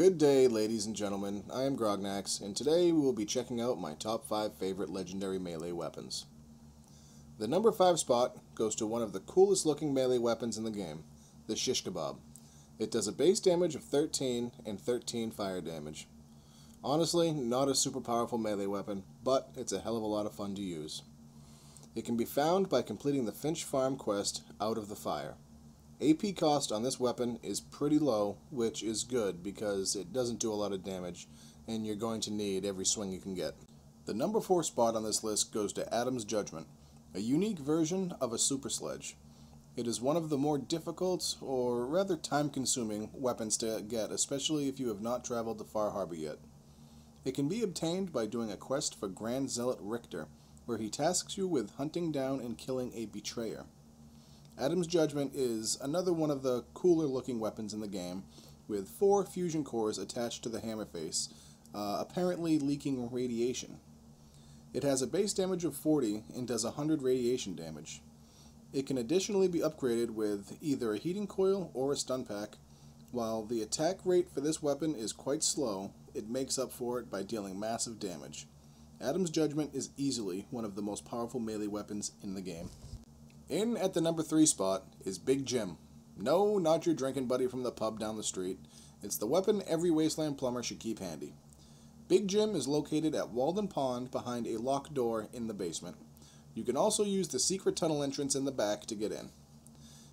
Good day, ladies and gentlemen. I am GROGNAX, and today we will be checking out my top 5 favorite legendary melee weapons. The number 5 spot goes to one of the coolest looking melee weapons in the game, the shish kebab. It does a base damage of 13 and 13 fire damage. Honestly, not a super powerful melee weapon, but it's a hell of a lot of fun to use. It can be found by completing the Finch Farm quest, Out of the Fire. AP cost on this weapon is pretty low, which is good because it doesn't do a lot of damage, and you're going to need every swing you can get. The number 4 spot on this list goes to Adam's Judgment, a unique version of a super sledge. It is one of the more difficult, or rather time-consuming, weapons to get, especially if you have not traveled to Far Harbor yet. It can be obtained by doing a quest for Grand Zealot Richter, where he tasks you with hunting down and killing a betrayer. Adam's Judgment is another one of the cooler looking weapons in the game, with 4 fusion cores attached to the hammer face, apparently leaking radiation. It has a base damage of 40 and does 100 radiation damage. It can additionally be upgraded with either a heating coil or a stun pack. While the attack rate for this weapon is quite slow, it makes up for it by dealing massive damage. Adam's Judgment is easily one of the most powerful melee weapons in the game. In at the number 3 spot is Big Jim. No, not your drinking buddy from the pub down the street. It's the weapon every wasteland plumber should keep handy. Big Jim is located at Walden Pond behind a locked door in the basement. You can also use the secret tunnel entrance in the back to get in.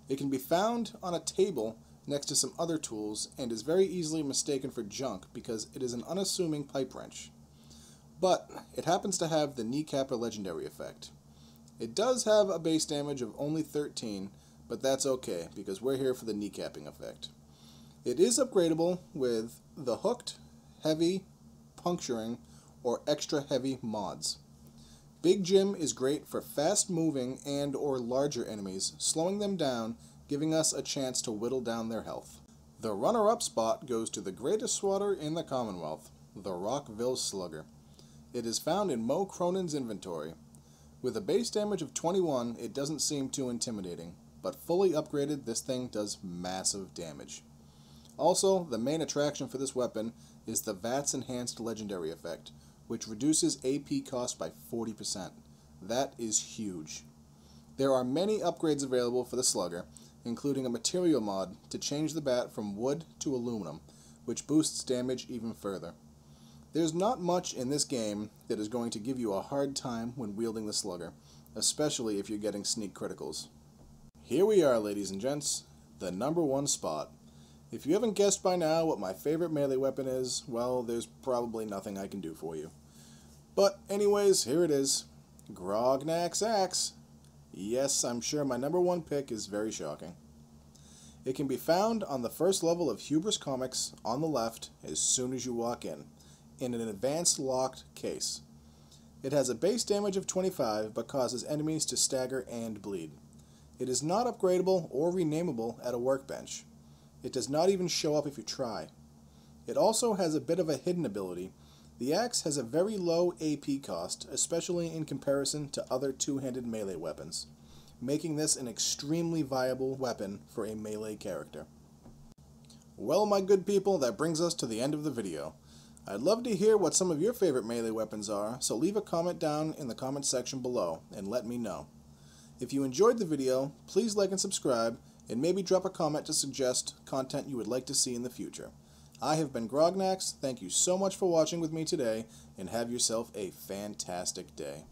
It can be found on a table next to some other tools and is very easily mistaken for junk because it is an unassuming pipe wrench. But it happens to have the kneecapper legendary effect. It does have a base damage of only 13, but that's okay, because we're here for the kneecapping effect. It is upgradable with the hooked, heavy, puncturing, or extra heavy mods. Big Jim is great for fast moving and or larger enemies, slowing them down, giving us a chance to whittle down their health. The runner-up spot goes to the greatest swatter in the Commonwealth, the Rockville Slugger. It is found in Mo Cronin's inventory. With a base damage of 21, it doesn't seem too intimidating, but fully upgraded, this thing does massive damage. Also, the main attraction for this weapon is the VATS Enhanced Legendary effect, which reduces AP cost by 40%. That is huge. There are many upgrades available for the Slugger, including a material mod to change the bat from wood to aluminum, which boosts damage even further. There's not much in this game that is going to give you a hard time when wielding the Slugger, especially if you're getting sneak criticals. Here we are, ladies and gents, the number 1 spot. If you haven't guessed by now what my favorite melee weapon is, well, there's probably nothing I can do for you. But anyways, here it is, GROGNAX Axe. Yes, I'm sure my number 1 pick is very shocking. It can be found on the first level of Hubris Comics on the left as soon as you walk in an advanced locked case. It has a base damage of 25 but causes enemies to stagger and bleed. It is not upgradable or renamable at a workbench. It does not even show up if you try. It also has a bit of a hidden ability. The axe has a very low AP cost, especially in comparison to other two-handed melee weapons, making this an extremely viable weapon for a melee character. Well, my good people, that brings us to the end of the video. I'd love to hear what some of your favorite melee weapons are, so leave a comment down in the comment section below and let me know. If you enjoyed the video, please like and subscribe, and maybe drop a comment to suggest content you would like to see in the future. I have been GROGNAX, thank you so much for watching with me today, and have yourself a fantastic day.